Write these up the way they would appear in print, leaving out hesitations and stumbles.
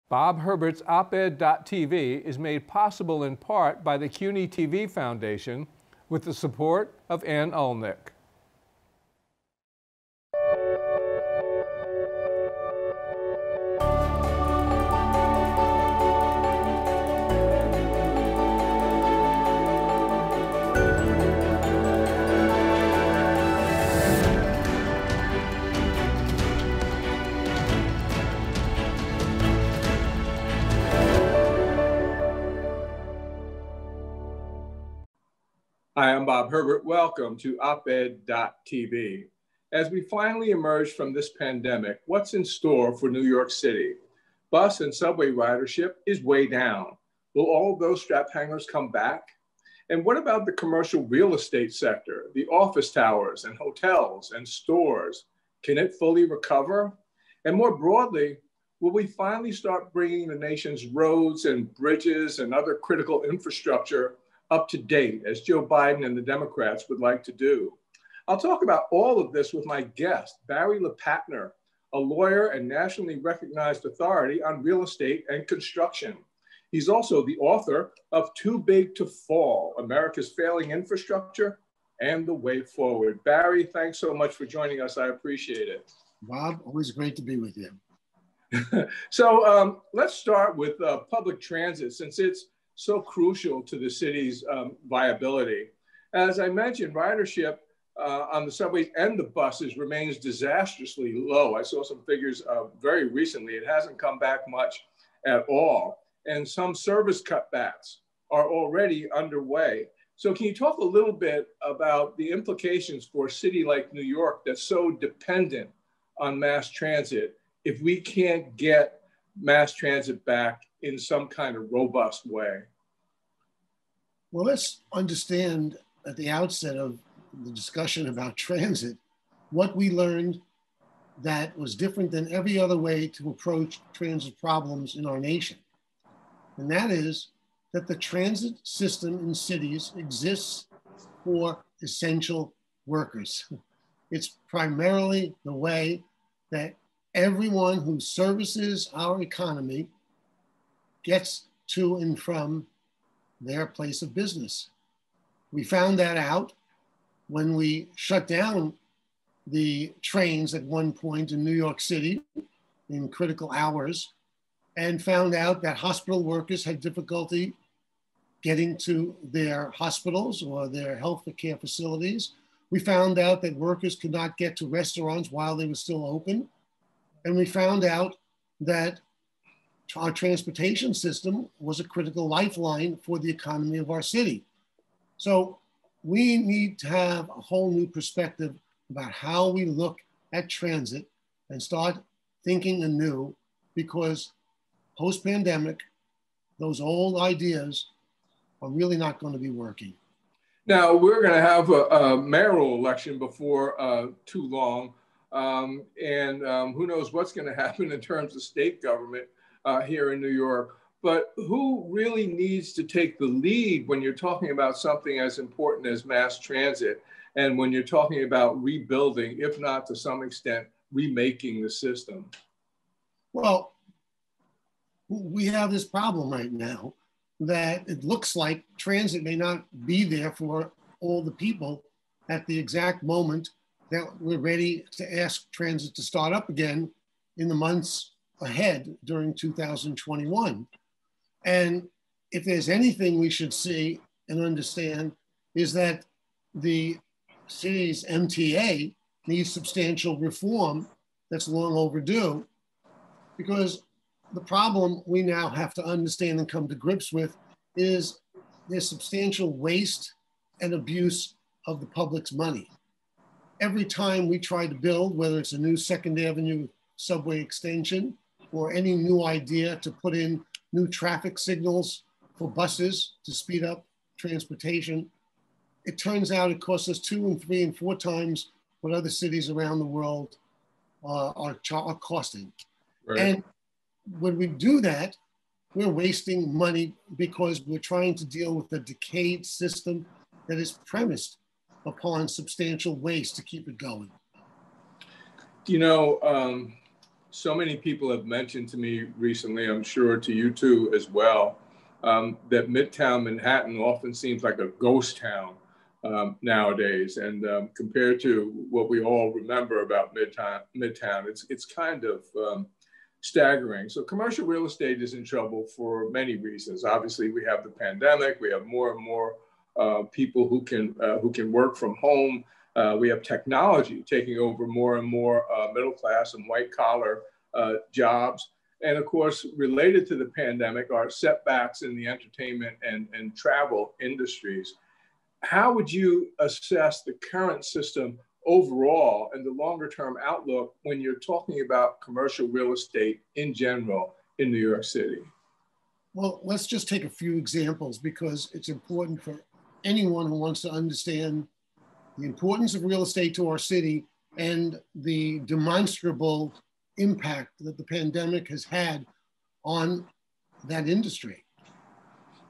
Bob Herbert's OpEd.tv is made possible in part by the CUNY TV Foundation with the support of Ann Ulnick. Hi, I'm Bob Herbert. Welcome to OpEd.tv. As we finally emerge from this pandemic, what's in store for New York City? Bus and subway ridership is way down. Will all of those strap hangers come back? And what about the commercial real estate sector, the office towers and hotels and stores? Can it fully recover? And more broadly, will we finally start bringing the nation's roads and bridges and other critical infrastructure up to date, as Joe Biden and the Democrats would like to do? I'll talk about all of this with my guest, Barry LePatner, a lawyer and nationally recognized authority on real estate and construction. He's also the author of Too Big to Fall, America's Failing Infrastructure and the Way Forward. Barry, thanks so much for joining us. I appreciate it. Bob, always great to be with you. So let's start with public transit, since it's so crucial to the city's viability. As I mentioned, ridership on the subways and the buses remains disastrously low. I saw some figures very recently. It hasn't come back much at all. And some service cutbacks are already underway. So can you talk a little bit about the implications for a city like New York that's so dependent on mass transit if we can't get mass transit back in some kind of robust way? Well, let's understand at the outset of the discussion about transit, what we learned that was different than every other way to approach transit problems in our nation. And that is that the transit system in cities exists for essential workers. It's primarily the way that everyone who services our economy gets to and from their place of business. We found that out when we shut down the trains at one point in New York City in critical hours, and found out that hospital workers had difficulty getting to their hospitals or their health care facilities. We found out that workers could not get to restaurants while they were still open. And we found out that our transportation system was a critical lifeline for the economy of our city. So we need to have a whole new perspective about how we look at transit and start thinking anew, because post-pandemic, those old ideas are really not going to be working. Now, we're going to have a mayoral election before too long. Who knows what's going to happen in terms of state government here in New York. But who really needs to take the lead when you're talking about something as important as mass transit, and when you're talking about rebuilding, if not to some extent, remaking the system? Well, we have this problem right now that it looks like transit may not be there for all the people at the exact moment that we're ready to ask transit to start up again in the months ahead during 2021. And if there's anything we should see and understand is that the city's MTA needs substantial reform that's long overdue, because the problem we now have to understand and come to grips with is there's substantial waste and abuse of the public's money. Every time we try to build, whether it's a new Second Avenue subway extension or any new idea to put in new traffic signals for buses to speed up transportation, it turns out it costs us 2 and 3 and 4 times what other cities around the world are costing. Right. And when we do that, we're wasting money because we're trying to deal with a decayed system that is premised upon substantial waste to keep it going. You know, so many people have mentioned to me recently, I'm sure to you too as well, that Midtown Manhattan often seems like a ghost town nowadays. And compared to what we all remember about Midtown, it's kind of staggering. So commercial real estate is in trouble for many reasons. Obviously, we have the pandemic. We have more and more people who can work from home. We have technology taking over more and more middle class and white collar jobs. And of course, related to the pandemic are setbacks in the entertainment and travel industries. How would you assess the current system overall and the longer term outlook when you're talking about commercial real estate in general in New York City? Well, let's just take a few examples because it's important for anyone who wants to understand the importance of real estate to our city and the demonstrable impact that the pandemic has had on that industry.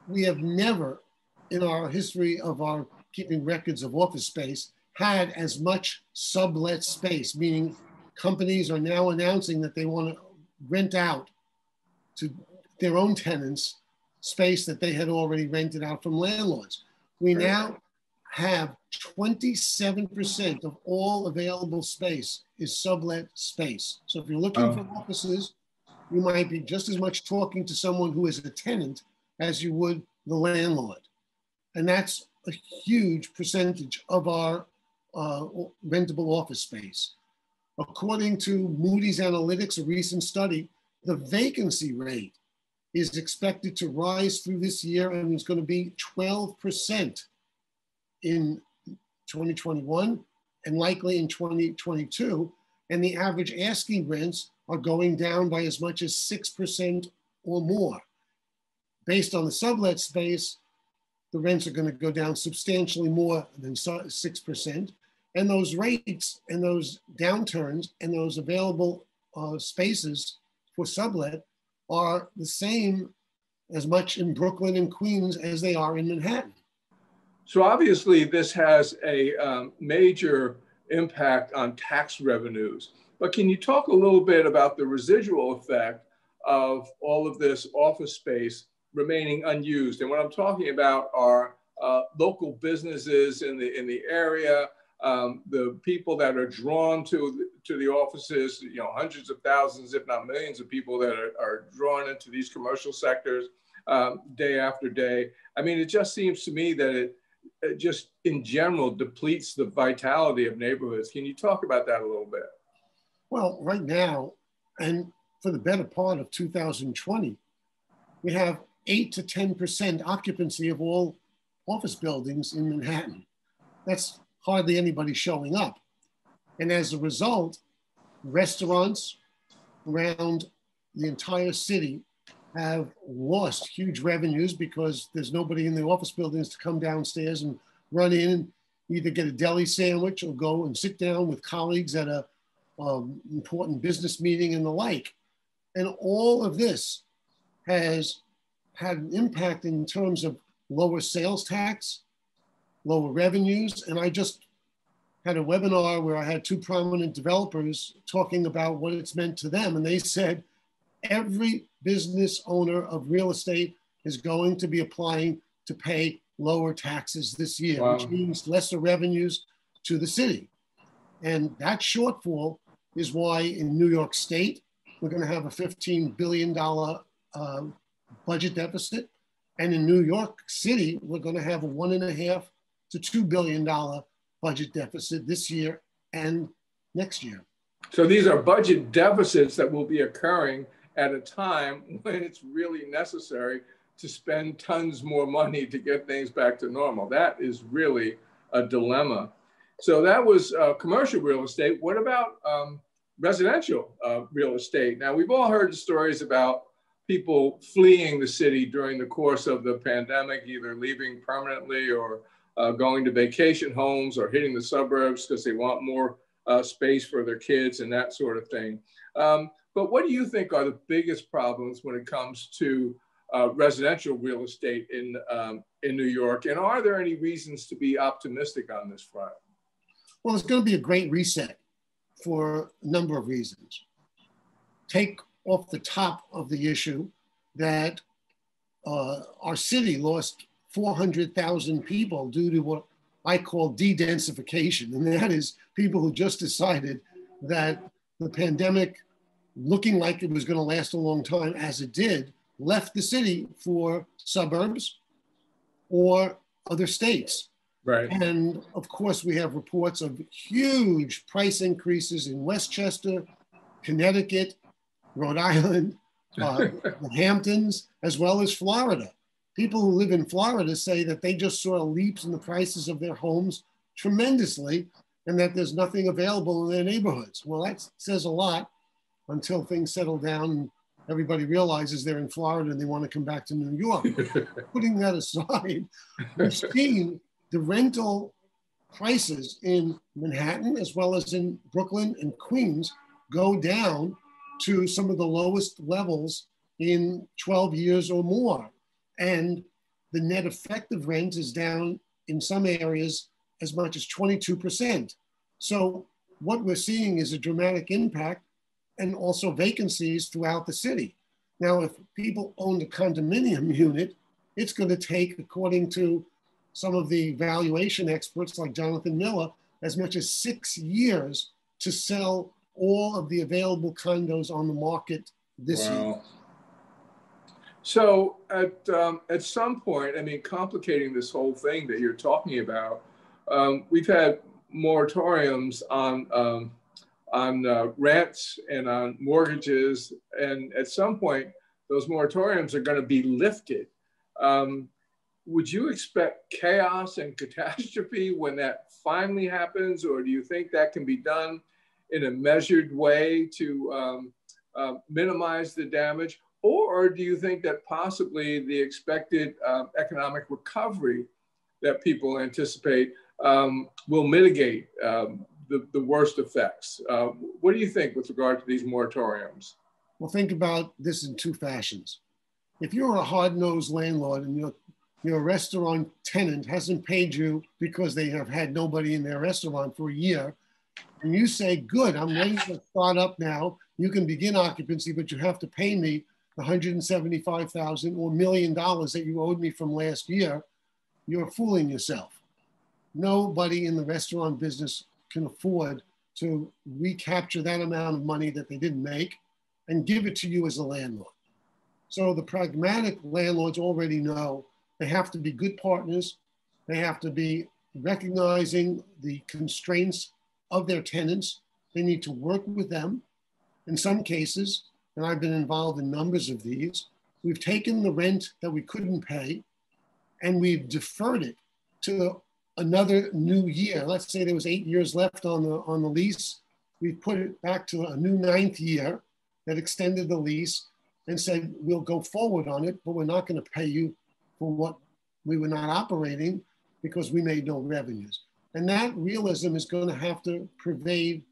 We have never in our history of our keeping records of office space had as much sublet space, meaning companies are now announcing that they want to rent out to their own tenants space that they had already rented out from landlords. We now have 27% of all available space is sublet space. So if you're looking for offices, you might be just as much talking to someone who is a tenant as you would the landlord. And that's a huge percentage of our rentable office space. According to Moody's Analytics, a recent study, the vacancy rate is expected to rise through this year and is going to be 12% in 2021 and likely in 2022. And the average asking rents are going down by as much as 6% or more. Based on the sublet space, the rents are going to go down substantially more than 6%. And those rates and those downturns and those available spaces for sublet are the same as much in Brooklyn and Queens as they are in Manhattan. So obviously this has a major impact on tax revenues, but can you talk a little bit about the residual effect of all of this office space remaining unused? And what I'm talking about are local businesses in the area, the people that are drawn to the offices, you know, hundreds of thousands, if not millions of people that are drawn into these commercial sectors day after day. I mean, it just seems to me that it just in general depletes the vitality of neighborhoods. Can you talk about that a little bit? Well, right now, and for the better part of 2020, we have 8 to 10% occupancy of all office buildings in Manhattan. That's hardly anybody showing up. And as a result, restaurants around the entire city have lost huge revenues because there's nobody in the office buildings to come downstairs and run in and either get a deli sandwich or go and sit down with colleagues at a important business meeting and the like. And all of this has had an impact in terms of lower sales tax, lower revenues. And I just had a webinar where I had 2 prominent developers talking about what it's meant to them. And they said, every business owner of real estate is going to be applying to pay lower taxes this year, wow, which means lesser revenues to the city. And that shortfall is why in New York State, we're going to have a $15 billion budget deficit. And in New York City, we're going to have a $1.5 to $2 billion budget deficit this year and next year. So these are budget deficits that will be occurring at a time when it's really necessary to spend tons more money to get things back to normal. That is really a dilemma. So that was commercial real estate. What about residential real estate? Now, we've all heard the stories about people fleeing the city during the course of the pandemic, either leaving permanently or going to vacation homes or hitting the suburbs because they want more space for their kids and that sort of thing. But what do you think are the biggest problems when it comes to residential real estate in New York? And are there any reasons to be optimistic on this front? Well, it's going to be a great reset for a number of reasons. take off the top of the issue that our city lost 400,000 people due to what I call de-densification. And that is people who just decided that the pandemic, looking like it was going to last a long time, as it did, left the city for suburbs or other states. Right. And of course, we have reports of huge price increases in Westchester, Connecticut, Rhode Island, the Hamptons, as well as Florida. People who live in Florida say that they just saw leaps in the prices of their homes tremendously, and that there's nothing available in their neighborhoods. Well, that says a lot until things settle down and everybody realizes they're in Florida and they want to come back to New York. Putting that aside, we've seen the rental prices in Manhattan as well as in Brooklyn and Queens go down to some of the lowest levels in 12 years or more. And the net effective rent is down in some areas as much as 22%. So what we're seeing is a dramatic impact and also vacancies throughout the city. Now, if people own a condominium unit, it's going to take, according to some of the valuation experts like Jonathan Miller, as much as 6 years to sell all of the available condos on the market this year. So at some point, I mean, complicating this whole thing that you're talking about, we've had moratoriums on rents and on mortgages, and at some point, those moratoriums are going to be lifted. Would you expect chaos and catastrophe when that finally happens, or do you think that can be done in a measured way to minimize the damage? Or do you think that possibly the expected economic recovery that people anticipate will mitigate the worst effects? What do you think with regard to these moratoriums? Well, think about this in two fashions. If you're a hard-nosed landlord and your restaurant tenant hasn't paid you because they have had nobody in their restaurant for a year, and you say, good, I'm ready to start up now, you can begin occupancy, but you have to pay me the $175,000 or $1 million that you owed me from last year, you're fooling yourself. Nobody in the restaurant business can afford to recapture that amount of money that they didn't make and give it to you as a landlord. So the pragmatic landlords already know they have to be good partners. They have to be recognizing the constraints of their tenants. They need to work with them. In some cases, and I've been involved in numbers of these, we've taken the rent that we couldn't pay and we've deferred it to another new year. Let's say there was 8 years left on the lease. We've put it back to a new 9th year that extended the lease and said, we'll go forward on it, but we're not going to pay you for what we were not operating because we made no revenues. And that realism is going to have to pervade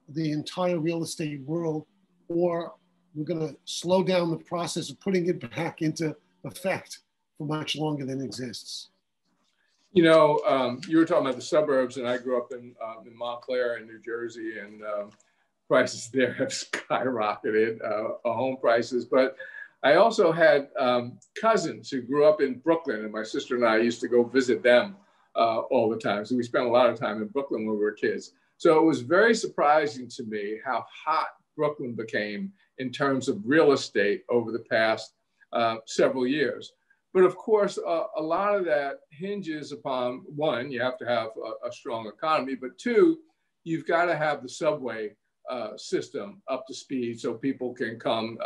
the entire real estate world, or we're going to slow down the process of putting it back into effect for much longer than exists. You know, you were talking about the suburbs, and I grew up in Montclair in New Jersey, and prices there have skyrocketed, home prices. But I also had cousins who grew up in Brooklyn, and my sister and I used to go visit them all the time. So we spent a lot of time in Brooklyn when we were kids. So it was very surprising to me how hot Brooklyn became in terms of real estate over the past several years. But of course, a lot of that hinges upon, one, you have to have a strong economy, but two, you've got to have the subway system up to speed so people can come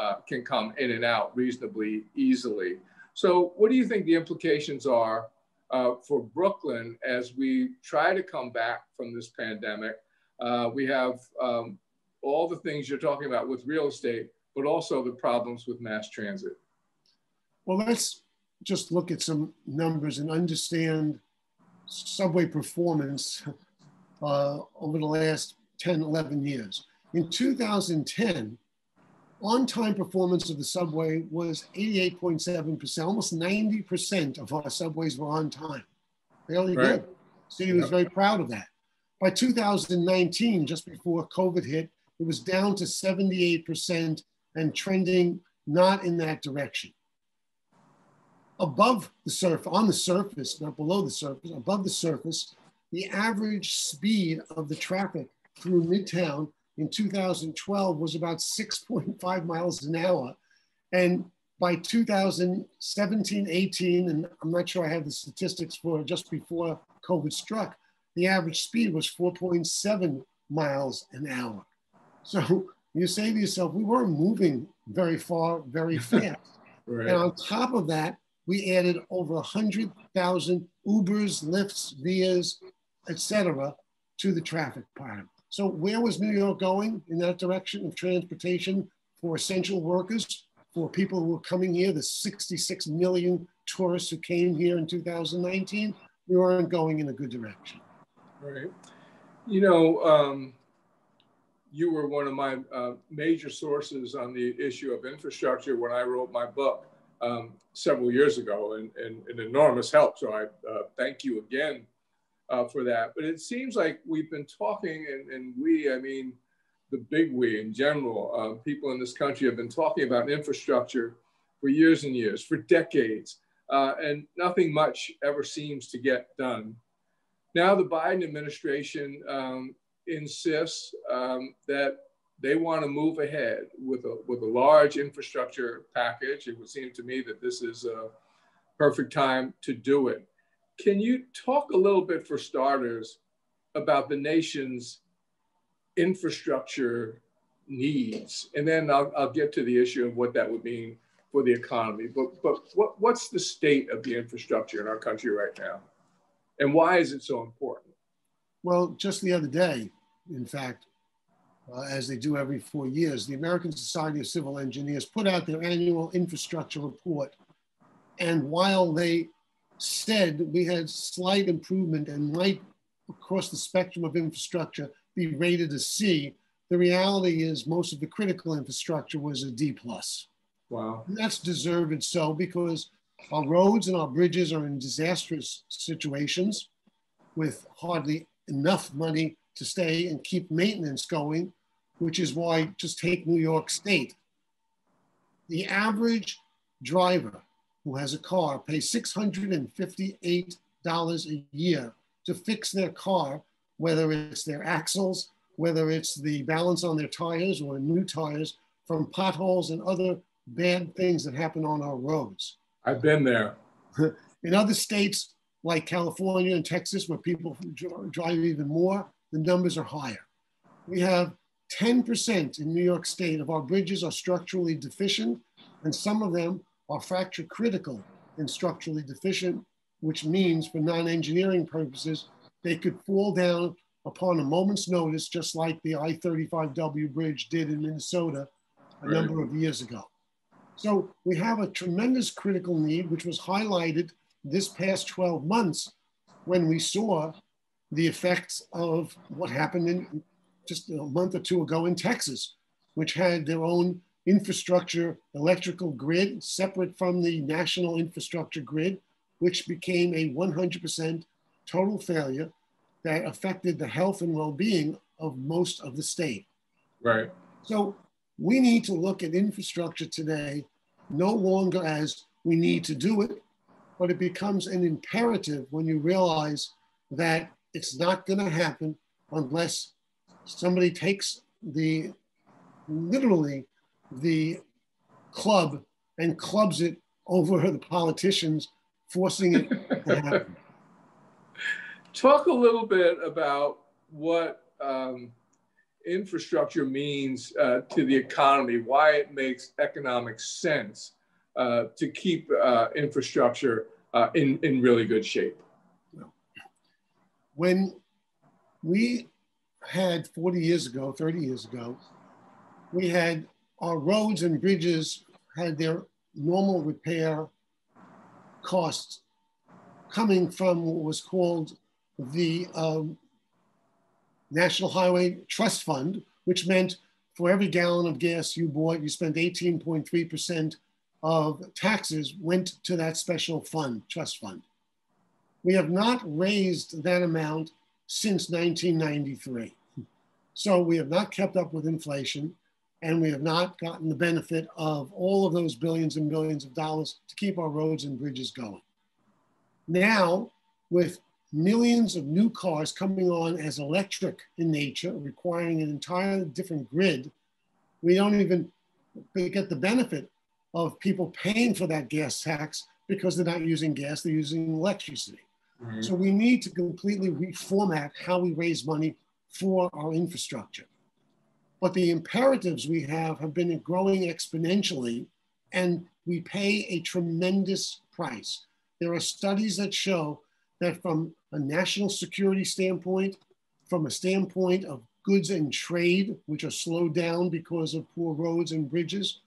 in and out reasonably easily. So what do you think the implications are for Brooklyn as we try to come back from this pandemic? We have all the things you're talking about with real estate, but also the problems with mass transit. Well, let's just look at some numbers and understand subway performance over the last 10, 11 years. In 2010, on-time performance of the subway was 88.7%. Almost 90% of our subways were on time. Fairly good. The city was very proud of that. By 2019, just before COVID hit, it was down to 78%, and trending not in that direction. Above the surface, on the surface, not below the surface, above the surface, the average speed of the traffic through Midtown in 2012 was about 6.5 miles an hour. And by 2017, 18, and I'm not sure I have the statistics for just before COVID struck, the average speed was 4.7 miles an hour. So you say to yourself, we weren't moving very far, very fast. Right. And on top of that, we added over 100,000 Ubers, Lyfts, Vias, et cetera, to the traffic pattern. So where was New York going in that direction of transportation for essential workers, for people who were coming here, the 66 million tourists who came here in 2019? We weren't going in a good direction. Right. You know, you were one of my major sources on the issue of infrastructure when I wrote my book several years ago, and an enormous help. So I thank you again for that. But it seems like we've been talking, and we, I mean, the big we in general, people in this country have been talking about infrastructure for years and years, for decades, and nothing much ever seems to get done. Now the Biden administration insists that they want to move ahead with a large infrastructure package. It would seem to me that this is a perfect time to do it. Can you talk a little bit, for starters, about the nation's infrastructure needs? And then I'll get to the issue of what that would mean for the economy. But what's the state of the infrastructure in our country right now? And why is it so important? Well, just the other day, in fact, as they do every 4 years, the American Society of Civil Engineers put out their annual infrastructure report. And while they said we had slight improvement and might, across the spectrum of infrastructure, be rated a C, the reality is most of the critical infrastructure was a D+. Wow. And that's deserved so, because our roads and our bridges are in disastrous situations with hardly enough money to stay and keep maintenance going, which is why, just take New York State. The average driver who has a car pays $658 a year to fix their car, whether it's their axles, whether it's the balance on their tires or new tires, from potholes and other bad things that happen on our roads. I've been there. In other states like California and Texas, where people drive even more, the numbers are higher. We have 10% in New York State of our bridges are structurally deficient, and some of them are fracture critical and structurally deficient, which means for non-engineering purposes, they could fall down upon a moment's notice, just like the I-35W bridge did in Minnesota a number of years ago. So we have a tremendous critical need, which was highlighted this past 12 months when we saw the effects of what happened in just a month or two ago in Texas, which had their own infrastructure electrical grid separate from the national infrastructure grid, which became a 100% total failure that affected the health and well-being of most of the state. Right. So we need to look at infrastructure today no longer as we need to do it, but it becomes an imperative when you realize that it's not going to happen unless somebody takes literally the club and clubs it over the politicians, forcing it to happen. Talk a little bit about what infrastructure means to the economy, why it makes economic sense to keep infrastructure in really good shape. When we had 40 years ago, 30 years ago, we had our roads and bridges had their normal repair costs coming from what was called the National Highway Trust Fund, which meant for every gallon of gas you bought, you spent 18.3% of taxes went to that special fund, trust fund. We have not raised that amount since 1993. So we have not kept up with inflation. and we have not gotten the benefit of all of those billions and billions of dollars to keep our roads and bridges going. Now, with millions of new cars coming on as electric in nature, requiring an entirely different grid, we don't even get the benefit of people paying for that gas tax because they're not using gas, they're using electricity. Mm-hmm. So we need to completely reformat how we raise money for our infrastructure. But the imperatives we have been growing exponentially, and we pay a tremendous price. There are studies that show that from a national security standpoint, from a standpoint of goods and trade, which are slowed down because of poor roads and bridges,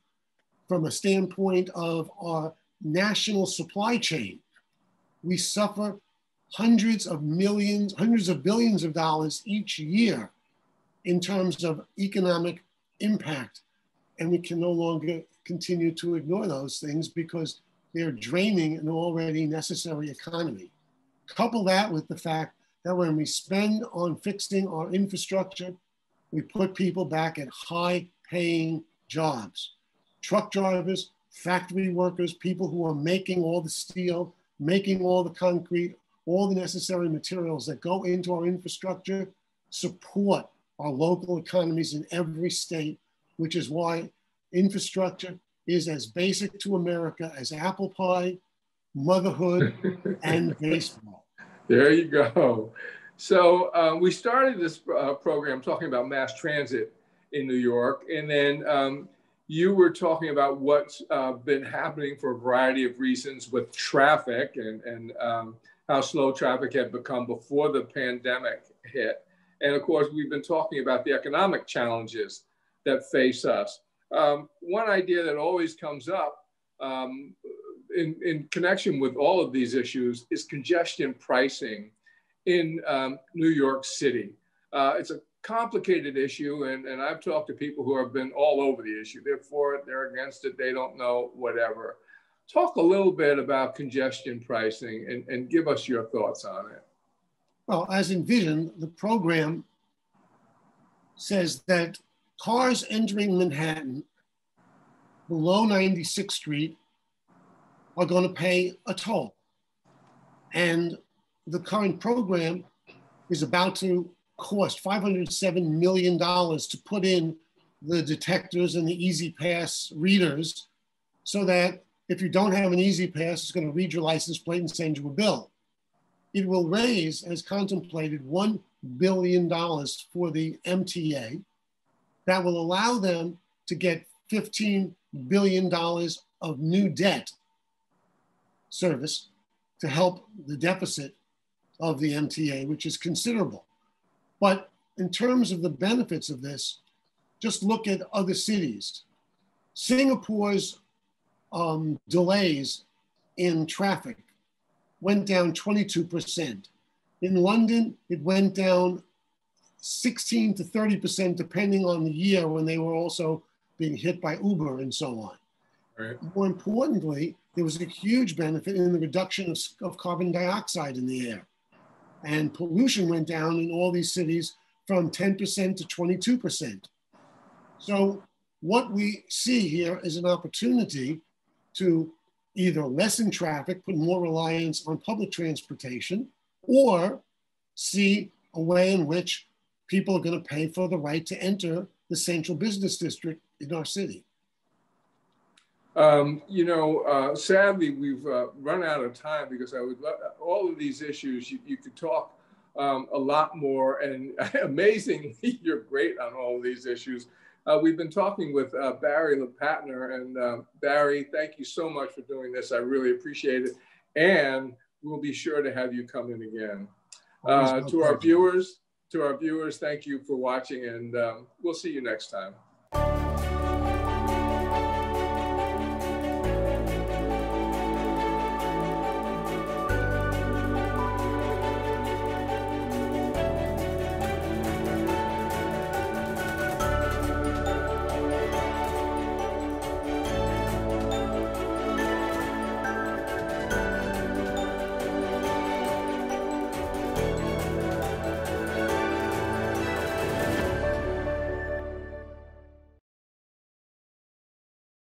from a standpoint of our national supply chain, we suffer hundreds of billions of dollars each year in terms of economic impact. And we can no longer continue to ignore those things because they're draining an already necessary economy. Couple that with the fact that when we spend on fixing our infrastructure, we put people back at high-paying jobs. Truck drivers, factory workers, people who are making all the steel, making all the concrete, all the necessary materials that go into our infrastructure, support our local economies in every state, which is why infrastructure is as basic to America as apple pie, motherhood, and baseball. There you go. So we started this program talking about mass transit in New York, and then you were talking about what's been happening for a variety of reasons with traffic and how slow traffic had become before the pandemic hit. And of course, we've been talking about the economic challenges that face us. One idea that always comes up in connection with all of these issues is congestion pricing in New York City. It's a complicated issue, and I've talked to people who have been all over the issue. They're for it, they're against it, they don't know, whatever. Talk a little bit about congestion pricing and give us your thoughts on it. Well, as envisioned, the program says that cars entering Manhattan below 96th Street are going to pay a toll. And the current program is about to cost $507 million to put in the detectors and the Easy Pass readers so that if you don't have an Easy Pass, it's going to read your license plate and send you a bill. It will raise, as contemplated, $1 billion for the MTA. That will allow them to get $15 billion of new debt service to help the deficit of the MTA, which is considerable. But in terms of the benefits of this, just look at other cities. Singapore's delays in traffic went down 22%. In London, it went down 16 to 30%, depending on the year when they were also being hit by Uber and so on. Right. More importantly, there was a huge benefit in the reduction of carbon dioxide in the air. And pollution went down in all these cities from 10% to 22%. So what we see here is an opportunity to either lessen traffic, put more reliance on public transportation, or see a way in which people are going to pay for the right to enter the central business district in our city. Sadly, we've run out of time because I would love all of these issues. You could talk a lot more, and amazingly, you're great on all of these issues. We've been talking with Barry LePatner, and Barry, thank you so much for doing this. I really appreciate it, and we'll be sure to have you come in again. To our viewers, thank you for watching, and we'll see you next time.